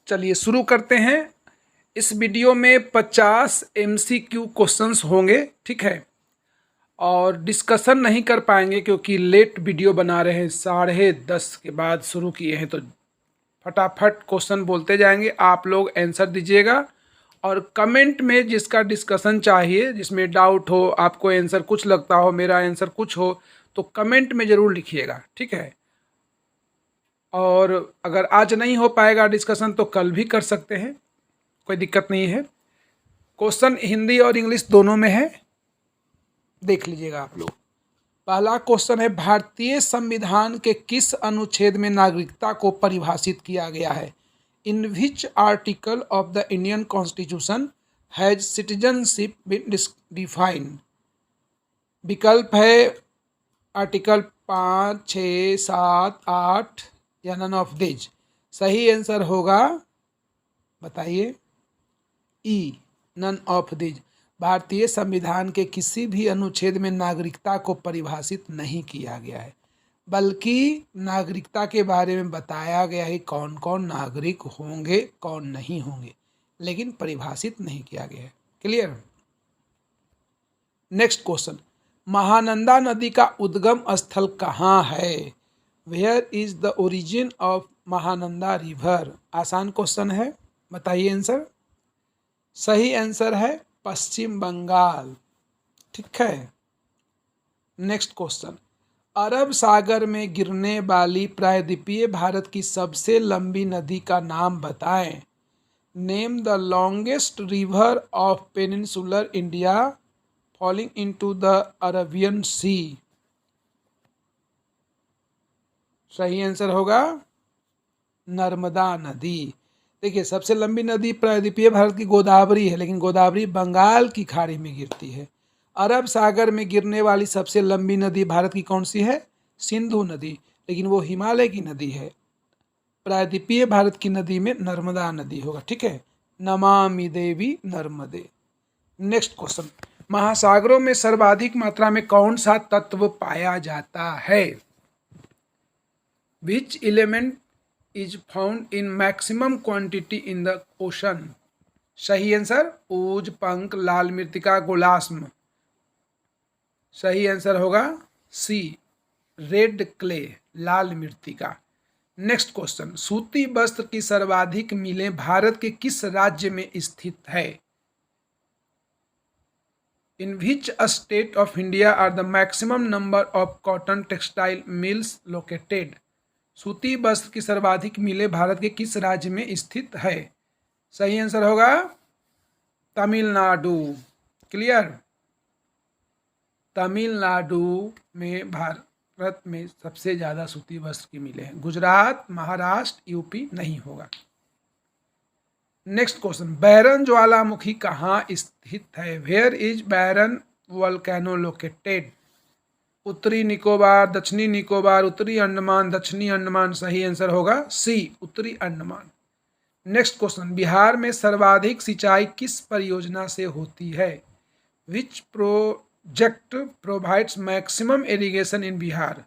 चलिए शुरू करते हैं। इस वीडियो में 50 MCQ क्वेश्चंस होंगे, ठीक है। और डिस्कशन नहीं कर पाएंगे क्योंकि लेट वीडियो बना रहे हैं, 10:30 के बाद शुरू किए हैं, तो फटाफट क्वेश्चन बोलते जाएंगे, आप लोग आंसर दीजिएगा। और कमेंट में जिसका डिस्कशन चाहिए, जिसमें डाउट हो, आपको आंसर कुछ लगता हो, मेरा आंसर कुछ हो, तो कमेंट में ज़रूर लिखिएगा, ठीक है। और अगर आज नहीं हो पाएगा डिस्कशन तो कल भी कर सकते हैं, कोई दिक्कत नहीं है। क्वेश्चन हिंदी और इंग्लिश दोनों में है, देख लीजिएगा आप लोग। पहला क्वेश्चन है, भारतीय संविधान के किस अनुच्छेद में नागरिकता को परिभाषित किया गया है? In which article of the Indian constitution has citizenship been defined? विकल्प है आर्टिकल 5, 6, 7, 8 या नन ऑफ दिस। सही आंसर होगा, बताइए, ई, नन ऑफ दिस। भारतीय संविधान के किसी भी अनुच्छेद में नागरिकता को परिभाषित नहीं किया गया है, बल्कि नागरिकता के बारे में बताया गया है कौन कौन नागरिक होंगे, कौन नहीं होंगे, लेकिन परिभाषित नहीं किया गया है। क्लियर? नेक्स्ट क्वेश्चन, महानंदा नदी का उद्गम स्थल कहाँ है? Where is the origin of Mahananda river? आसान क्वेश्चन है, बताइए आंसर। सही आंसर है पश्चिम बंगाल, ठीक है। नेक्स्ट क्वेश्चन, अरब सागर में गिरने वाली प्रायद्वीपीय भारत की सबसे लंबी नदी का नाम बताएं। Name the longest river of peninsular India falling into the Arabian sea. सही आंसर होगा नर्मदा नदी। देखिए, सबसे लंबी नदी प्रायद्वीपीय भारत की गोदावरी है, लेकिन गोदावरी बंगाल की खाड़ी में गिरती है। अरब सागर में गिरने वाली सबसे लंबी नदी भारत की कौन सी है? सिंधु नदी, लेकिन वो हिमालय की नदी है। प्रायद्वीपीय भारत की नदी में नर्मदा नदी होगा, ठीक है। नमामि देवी नर्मदे। नेक्स्ट क्वेश्चन, महासागरों में सर्वाधिक मात्रा में कौन सा तत्व पाया जाता है? Which element is found in maximum quantity in the ocean? सही आंसर ऊज, पंख, लाल मृत्तिका, गोलाश्म। सही आंसर होगा सी, रेड क्ले, लाल मृत्तिका। नेक्स्ट क्वेश्चन, सूती वस्त्र की सर्वाधिक मिलें भारत के किस राज्य में स्थित है? In which state of India are the maximum number of cotton textile mills located? सूती वस्त्र की सर्वाधिक मिलें भारत के किस राज्य में स्थित है? सही आंसर होगा तमिलनाडु। क्लियर? तमिलनाडु में भारत में सबसे ज़्यादा सूती वस्त्र की मिलें हैं। गुजरात, महाराष्ट्र, यूपी नहीं होगा। नेक्स्ट क्वेश्चन, बैरन ज्वालामुखी कहाँ स्थित है? Where is Barren volcano located? उत्तरी निकोबार, दक्षिणी निकोबार, उत्तरी अंडमान, दक्षिणी अंडमान। सही आंसर होगा सी, उत्तरी अंडमान। नेक्स्ट क्वेश्चन, बिहार में सर्वाधिक सिंचाई किस परियोजना से होती है? Which project provides maximum irrigation in Bihar?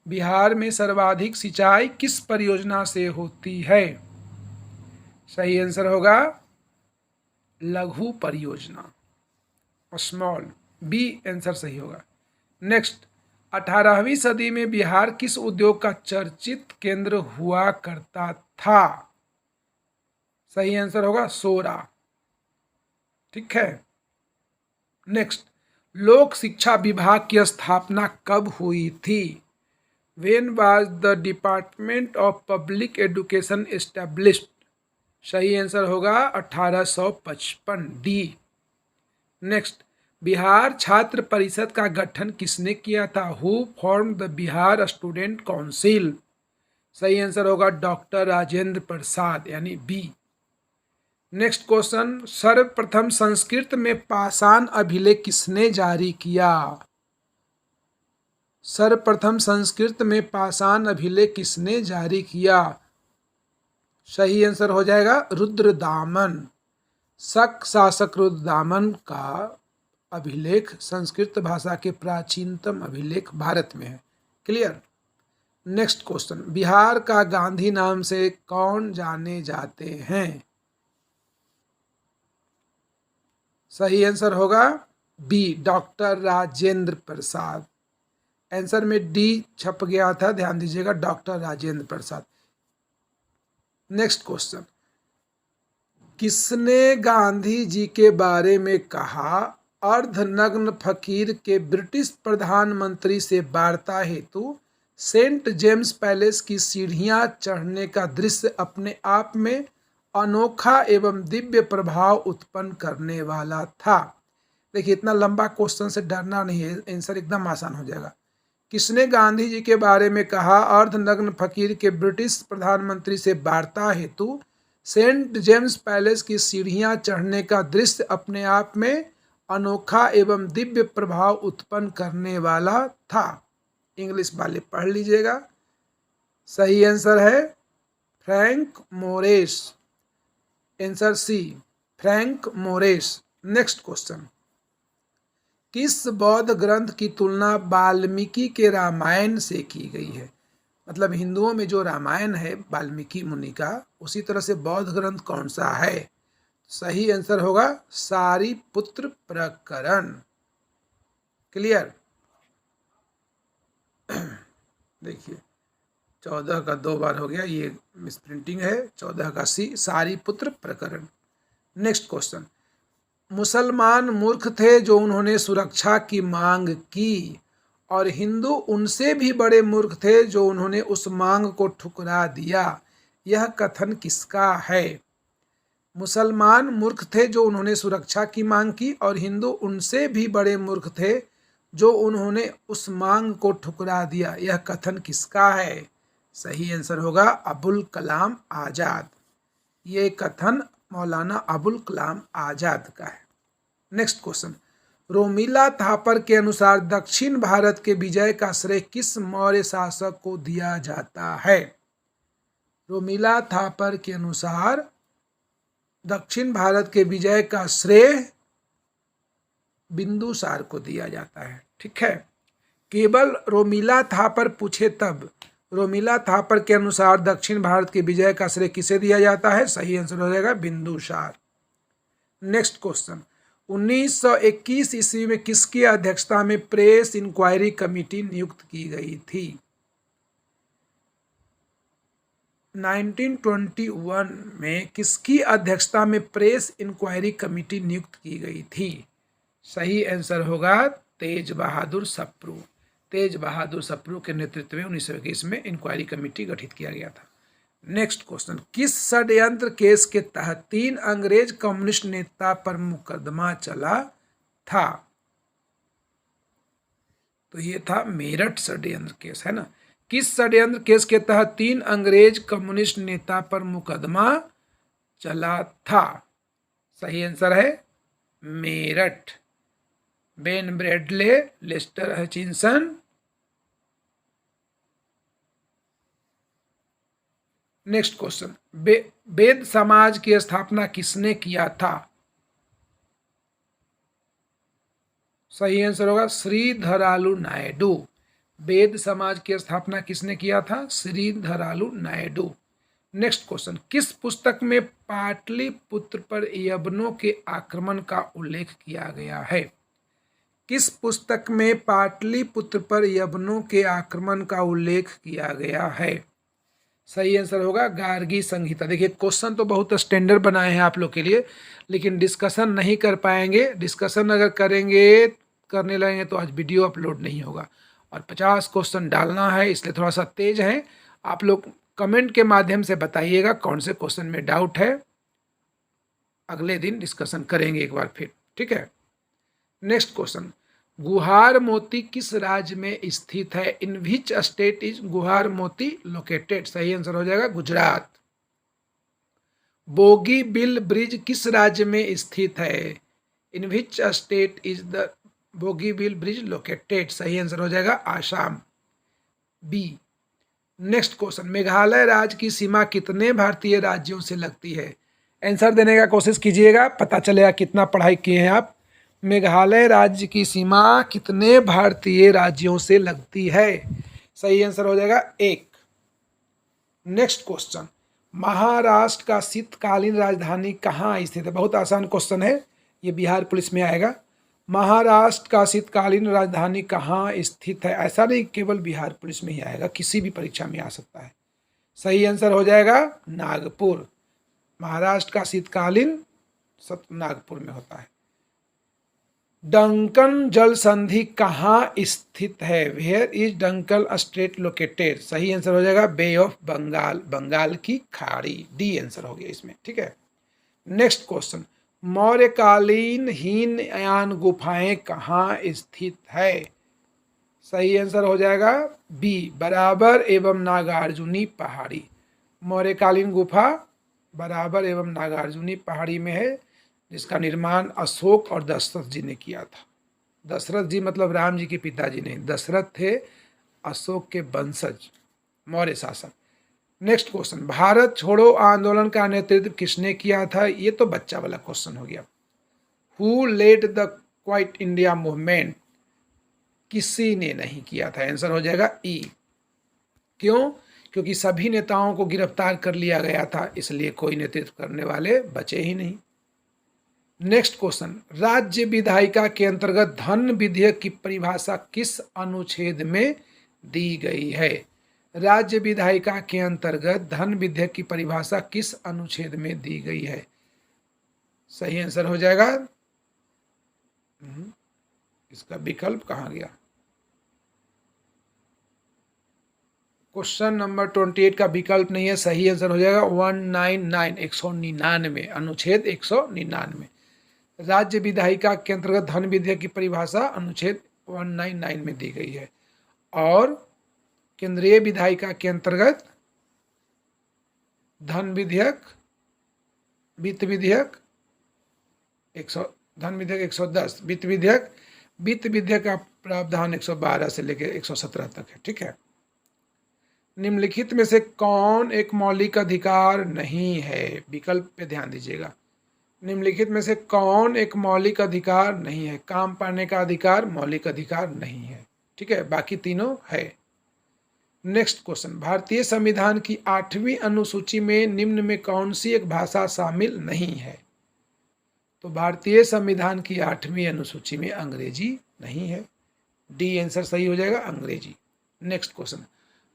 Bihar में सर्वाधिक सिंचाई किस परियोजना से होती है? सही आंसर होगा लघु परियोजना, स्मॉल, बी आंसर सही होगा। नेक्स्ट, 18वीं सदी में बिहार किस उद्योग का चर्चित केंद्र हुआ करता था? सही आंसर होगा सोरा, ठीक है। नेक्स्ट, लोक शिक्षा विभाग की स्थापना कब हुई थी? When was the department of public education established? सही आंसर होगा 1855, डी। नेक्स्ट, बिहार छात्र परिषद का गठन किसने किया था? Who form the Bihar student council? सही आंसर होगा डॉक्टर राजेंद्र प्रसाद, यानी बी। नेक्स्ट क्वेश्चन, सर्वप्रथम संस्कृत में पाषाण अभिलेख किसने जारी किया? सर्वप्रथम संस्कृत में पाषाण अभिलेख किसने जारी किया? सही आंसर हो जाएगा रुद्रदामन। शक शासक रुद्रदामन का अभिलेख संस्कृत भाषा के प्राचीनतम अभिलेख भारत में है। क्लियर? नेक्स्ट क्वेश्चन, बिहार का गांधी नाम से कौन जाने जाते हैं? सही आंसर होगा B, doctor Rajendra Prasad. Answer में डी छप गया था, ध्यान दीजिएगा, doctor Rajendra Prasad. Next question, किसने गांधी जी के बारे में कहा, अर्धनग्न फकीर के ब्रिटिश प्रधानमंत्री से वार्ता हेतु सेंट जेम्स पैलेस की सीढ़ियां चढ़ने का दृश्य अपने आप में अनोखा एवं दिव्य प्रभाव उत्पन्न करने वाला था? देखिए, इतना लंबा क्वेश्चन से डरना नहीं है, आंसर एकदम आसान हो जाएगा। किसने गांधी जी के बारे में कहा, अर्धनग्न फकीर के ब्रिटिश प्रधानमंत्री से वार्ता हेतु सेंट जेम्स पैलेस की सीढ़ियां चढ़ने का दृश्य अपने आप में अनोखा एवं दिव्य प्रभाव उत्पन्न करने वाला था? इंग्लिश वाले पढ़ लीजिएगा। सही आंसर है Frank Moraes. Answer C, Frank Moraes. Next question, किस बौद्ध ग्रंथ की तुलना वाल्मीकि के रामायण से की गई है? मतलब हिंदुओं में जो रामायण है वाल्मीकि मुनि का, उसी तरह से बौद्ध ग्रंथ कौन सा है? सही आंसर होगा सारीपुत्र प्रकरण। क्लियर? देखिए 14 का 2 बार हो गया, ये मिसप्रिंटिंग है, 14 का सी, सारीपुत्र प्रकरण। नेक्स्ट क्वेश्चन, मुसलमान मूर्ख थे जो उन्होंने सुरक्षा की मांग की, और हिंदू उनसे भी बड़े मूर्ख थे जो उन्होंने उस मांग को ठुकरा दिया। यह कथन किसका है? मुसलमान मूर्ख थे जो उन्होंने सुरक्षा की मांग की, और हिंदू उनसे भी बड़े मूर्ख थे जो उन्होंने उस मांग को ठुकरा दिया। यह कथन किसका है? सही आंसर होगा अबुल कलाम आज़ाद। ये कथन मौलाना अबुल कलाम आज़ाद का है। नेक्स्ट क्वेश्चन, रोमिला थापर के अनुसार दक्षिण भारत के विजय का श्रेय किस मौर्य शासक को दिया जाता है? रोमिला थापर के अनुसार दक्षिण भारत के विजय का श्रेय बिंदुसार को दिया जाता है। ठीक है, केवल रोमिला थापर पूछे तब। रोमिला थापर के अनुसार दक्षिण भारत के विजय का श्रेय किसे दिया जाता है? सही आंसर हो जाएगा बिंदुसार। नेक्स्ट क्वेश्चन, 1921 ईस्वी में किसकी अध्यक्षता में प्रेस इंक्वायरी कमेटी नियुक्त की गई थी? 1921 में किसकी अध्यक्षता में प्रेस इंक्वायरी कमेटी नियुक्त की गई थी? सही आंसर होगा तेज बहादुर सप्रू। तेज बहादुर सप्रू के नेतृत्व में 1921 में इंक्वायरी कमेटी गठित किया गया था। नेक्स्ट क्वेश्चन, किस षड्यंत्र केस के तहत 3 अंग्रेज कम्युनिस्ट नेता पर मुकदमा चला था? तो ये था मेरठ षड्यंत्र केस, है ना। किस षड्यंत्र केस के तहत 3 अंग्रेज कम्युनिस्ट नेता पर मुकदमा चला था? सही आंसर है Meerut. Ben Bradley, Lester Hutchinson. Next question, Veda Samaj की स्थापना किसने किया था? सही आंसर होगा श्रीधरालु नायडू। वेद समाज की स्थापना किसने किया था? श्रीधरालु नायडू। नेक्स्ट क्वेश्चन, किस पुस्तक में पाटलिपुत्र पर यवनों के आक्रमण का उल्लेख किया गया है? किस पुस्तक में पाटलिपुत्र पर यवनों के आक्रमण का उल्लेख किया गया है? सही आंसर होगा गार्गी संहिता। देखिए क्वेश्चन तो बहुत स्टैंडर्ड बनाए हैं आप लोग के लिए, लेकिन डिस्कशन नहीं कर पाएंगे। डिस्कशन अगर करने लगेंगे तो आज वीडियो अपलोड नहीं होगा, और 50 क्वेश्चन डालना है, इसलिए थोड़ा सा तेज है। आप लोग कमेंट के माध्यम से बताइएगा कौन से क्वेश्चन में डाउट है, अगले दिन डिस्कशन करेंगे एक बार फिर। ठीक है, नेक्स्ट क्वेश्चन, गुहार मोती किस राज्य में स्थित है? इन विच स्टेट इज गुहार मोती लोकेटेड? सही आंसर हो जाएगा गुजरात। बोगी बिल ब्रिज किस राज्य में स्थित है? In which state is the Bogibeel bridge located? सही आंसर हो जाएगा Assam, B. Next question, Meghalaya राज्य की सीमा कितने भारतीय राज्यों से लगती है? आंसर देने का कोशिश कीजिएगा, पता चलेगा कितना पढ़ाई किए हैं आप। मेघालय राज्य की सीमा कितने भारतीय राज्यों से लगती है? सही आंसर हो जाएगा 1। नेक्स्ट क्वेश्चन, महाराष्ट्र का शीतकालीन राजधानी कहाँ स्थित है? बहुत आसान क्वेश्चन है, ये बिहार पुलिस में आएगा। महाराष्ट्र का शीतकालीन राजधानी कहाँ स्थित है? ऐसा नहीं केवल बिहार पुलिस में ही आएगा, किसी भी परीक्षा में आ सकता है। सही आंसर हो जाएगा नागपुर। महाराष्ट्र का शीतकालीन नागपुर में होता है। डंकन जल संधि कहाँ स्थित है? Where is Duncan strait located? सही आंसर हो जाएगा बे ऑफ बंगाल, बंगाल की खाड़ी। डी आंसर हो गया इसमें, ठीक है। नेक्स्ट क्वेश्चन, मौर्यकालीन हीनयान गुफाएं कहाँ स्थित है? सही आंसर हो जाएगा बी, बराबर एवं नागार्जुनी पहाड़ी। मौर्यकालीन गुफा बराबर एवं नागार्जुनी पहाड़ी में है, जिसका निर्माण अशोक और दशरथ जी ने किया था। दशरथ जी मतलब राम जी के पिताजी नहीं, दशरथ थे अशोक के वंशज, मौर्य शासक। नेक्स्ट क्वेश्चन, भारत छोड़ो आंदोलन का नेतृत्व किसने किया था? ये तो बच्चा वाला क्वेश्चन हो गया। Who led the Quit India movement? किसी ने नहीं किया था। आंसर हो जाएगा ई। क्यों? क्योंकि सभी नेताओं को गिरफ्तार कर लिया गया था, इसलिए कोई नेतृत्व करने वाले बचे ही नहीं। नेक्स्ट क्वेश्चन, राज्य विधायिका के अंतर्गत धन विधेयक की परिभाषा किस अनुच्छेद में दी गई है? राज्य विधायिका के अंतर्गत धन विधेयक की परिभाषा किस अनुच्छेद में दी गई है? सही आंसर हो जाएगा, इसका विकल्प कहाँ गया? क्वेश्चन नंबर 28 का विकल्प नहीं है, सही आंसर हो जाएगा 199, 199, अनुच्छेद 199। राज्य विधायिका के अंतर्गत धन विधेयक की परिभाषा अनुच्छेद 199 में दी गई है, और केंद्रीय विधायिका के अंतर्गत धन विधेयक, वित्त विधेयक 110, वित्त विधेयक का प्रावधान 112 से लेकर 117 तक है, ठीक है। निम्नलिखित में से कौन एक मौलिक अधिकार नहीं है? विकल्प पे ध्यान दीजिएगा। निम्नलिखित में से कौन एक मौलिक अधिकार नहीं है? काम पाने का अधिकार मौलिक अधिकार नहीं है, ठीक है, बाकी तीनों है। नेक्स्ट क्वेश्चन, भारतीय संविधान की 8वीं अनुसूची में निम्न में कौन सी एक भाषा शामिल नहीं है? तो भारतीय संविधान की 8वीं अनुसूची में अंग्रेजी नहीं है। डी आंसर सही हो जाएगा, अंग्रेजी। नेक्स्ट क्वेश्चन,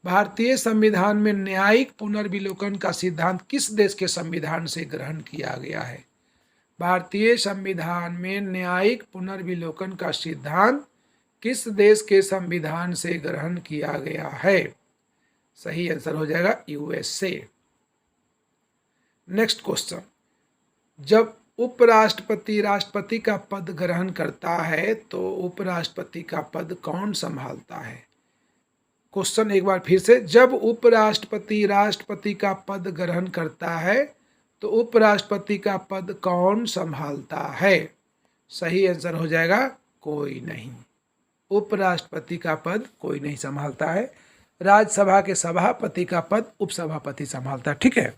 भारतीय संविधान में न्यायिक पुनर्विलोकन का सिद्धांत किस देश के संविधान से ग्रहण किया गया है? भारतीय संविधान में न्यायिक पुनर्विलोकन का सिद्धांत किस देश के संविधान से ग्रहण किया गया है? सही आंसर हो जाएगा यूएसए। नेक्स्ट क्वेश्चन, जब उपराष्ट्रपति राष्ट्रपति का पद ग्रहण करता है तो उपराष्ट्रपति का पद कौन संभालता है? क्वेश्चन एक बार फिर से, जब उपराष्ट्रपति राष्ट्रपति का पद ग्रहण करता है तो उपराष्ट्रपति का पद कौन संभालता है? सही आंसर हो जाएगा कोई नहीं, उपराष्ट्रपति का पद कोई नहीं संभालता है। राज्यसभा के सभापति का पद उपसभापति संभालता है, ठीक है।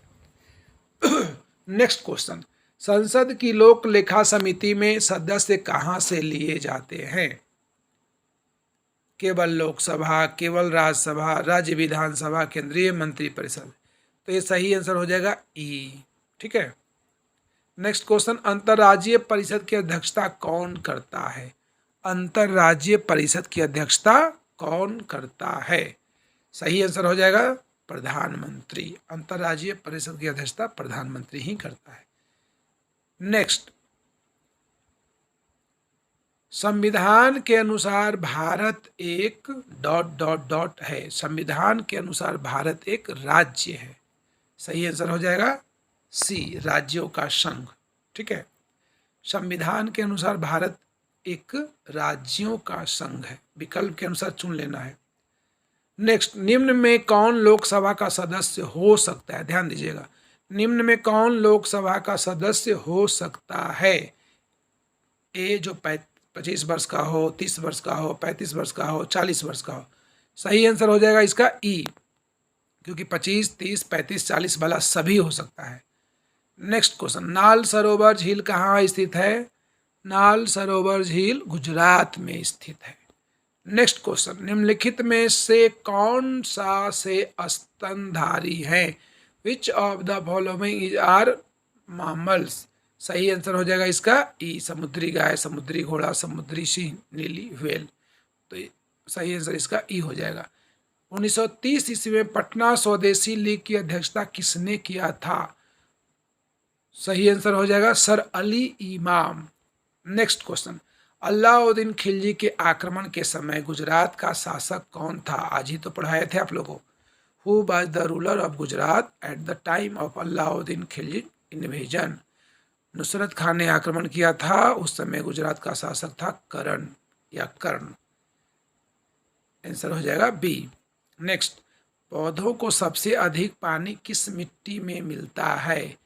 नेक्स्ट क्वेश्चन, संसद की लोक लेखा समिति में सदस्य कहाँ से लिए जाते हैं? केवल लोकसभा, केवल राज्यसभा, राज्य विधानसभा, केंद्रीय मंत्रिपरिषद। तो ये सही आंसर हो जाएगा ई, ठीक है। नेक्स्ट क्वेश्चन, अंतर्राज्यीय परिषद की अध्यक्षता कौन करता है? अंतर्राज्यीय परिषद की अध्यक्षता कौन करता है? सही आंसर हो जाएगा प्रधानमंत्री। अंतर्राज्यीय परिषद की अध्यक्षता प्रधानमंत्री ही करता है। नेक्स्ट, संविधान के अनुसार भारत एक ... है। संविधान के अनुसार भारत एक राज्य है। सही आंसर हो जाएगा सी, राज्यों का संघ, ठीक है। संविधान के अनुसार भारत एक राज्यों का संघ है, विकल्प के अनुसार चुन लेना है। नेक्स्ट, निम्न में कौन लोकसभा का सदस्य हो सकता है? ध्यान दीजिएगा, निम्न में कौन लोकसभा का सदस्य हो सकता है? ए जो 25 वर्ष का हो, 30 वर्ष का हो, 35 वर्ष का हो, 40 वर्ष का हो। सही आंसर हो जाएगा इसका ई, क्योंकि 25, 30, 35, 40 वाला सभी हो सकता है। नेक्स्ट क्वेश्चन, नाल सरोवर झील कहाँ स्थित है? नाल सरोवर झील गुजरात में स्थित है। नेक्स्ट क्वेश्चन, निम्नलिखित में से कौन सा से स्तनधारी है? Which of the following is are mammals? सही आंसर हो जाएगा इसका ई, समुद्री गाय, समुद्री घोड़ा, समुद्री सिंह, नीली व्हेल। तो सही आंसर इसका ई हो जाएगा। 1930 ईस्वी में पटना स्वदेशी लीग की अध्यक्षता किसने किया था? सही आंसर हो जाएगा सर अली इमाम। नेक्स्ट क्वेश्चन, अलाउद्दीन खिलजी के आक्रमण के समय गुजरात का शासक कौन था? आज ही तो पढ़ाए थे आप लोगों। Who was the ruler of Gujarat at the time of Alauddin Khilji invasion? Nusrat Khan ने आक्रमण किया था, उस समय गुजरात का शासक था करण या कर्ण। आंसर हो जाएगा बी। नेक्स्ट, पौधों को सबसे अधिक पानी किस मिट्टी में मिलता है?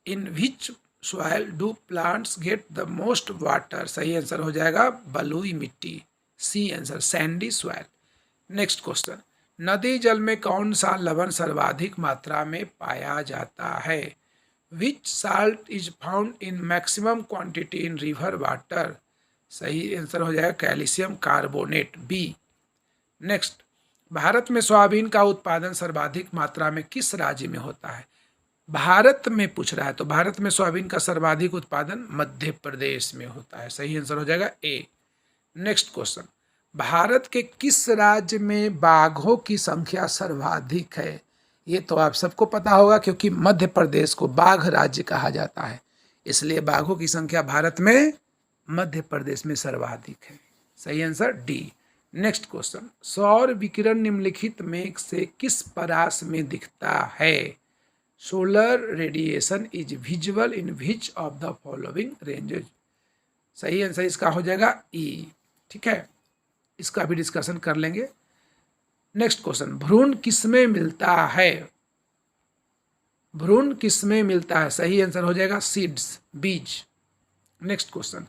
In which soil do plants get the most water? सही आंसर हो जाएगा बलुई मिट्टी, C answer sandy soil. Next question, नदी जल में कौन सा लवण सर्वाधिक मात्रा में पाया जाता है? Which salt is found in maximum quantity in river water? सही आंसर हो जाएगा calcium carbonate, B. Next, Bharat में सोयाबीन का उत्पादन सर्वाधिक मात्रा में किस राज्य में होता है? भारत में पूछ रहा है, तो भारत में सोयाबीन का सर्वाधिक उत्पादन मध्य प्रदेश में होता है। सही आंसर हो जाएगा ए। नेक्स्ट क्वेश्चन, भारत के किस राज्य में बाघों की संख्या सर्वाधिक है? ये तो आप सबको पता होगा, क्योंकि मध्य प्रदेश को बाघ राज्य कहा जाता है, इसलिए बाघों की संख्या भारत में मध्य प्रदेश में सर्वाधिक है। सही आंसर डी। नेक्स्ट क्वेश्चन, सौर विकिरण निम्नलिखित में से किस परास में दिखता है? Solar radiation is visual in which of the following ranges? सही आंसर इसका हो जाएगा ई। ठीक है, इसका भी डिस्कशन कर लेंगे। नेक्स्ट क्वेश्चन, भ्रूण किसमें मिलता है? भ्रूण किसमें मिलता है? सही आंसर हो जाएगा सीड्स, बीज। नेक्स्ट क्वेश्चन,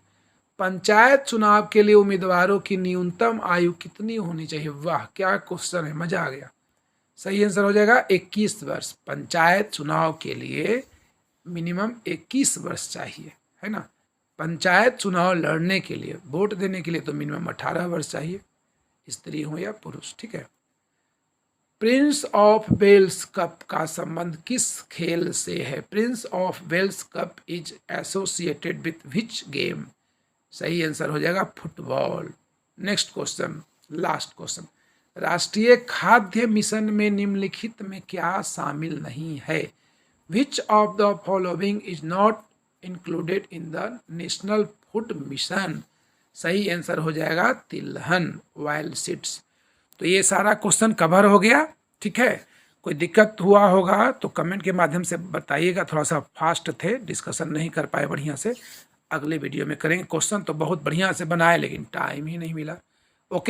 पंचायत चुनाव के लिए उम्मीदवारों की न्यूनतम आयु कितनी होनी चाहिए? वाह क्या क्वेश्चन है, मजा आ गया। सही आंसर हो जाएगा 21 वर्ष। पंचायत चुनाव के लिए मिनिमम 21 वर्ष चाहिए, है ना। पंचायत चुनाव लड़ने के लिए, वोट देने के लिए तो मिनिमम 18 वर्ष चाहिए, स्त्री हो या पुरुष। ठीक है। प्रिंस ऑफ वेल्स कप का संबंध किस खेल से है? Prince of Wales cup is associated with which game? सही आंसर हो जाएगा football. Next question, last question, राष्ट्रीय खाद्य मिशन में निम्नलिखित में क्या शामिल नहीं है? Which of the following is not included in the national food mission? सही आंसर हो जाएगा तिलहन, वाइल्ड सीड्स। तो ये सारा क्वेश्चन कवर हो गया। ठीक है, कोई दिक्कत हुआ होगा तो कमेंट के माध्यम से बताइएगा। थोड़ा सा फास्ट थे, डिस्कशन नहीं कर पाए बढ़िया से, अगले वीडियो में करेंगे। क्वेश्चन तो बहुत बढ़िया से बनाए, लेकिन टाइम ही नहीं मिला।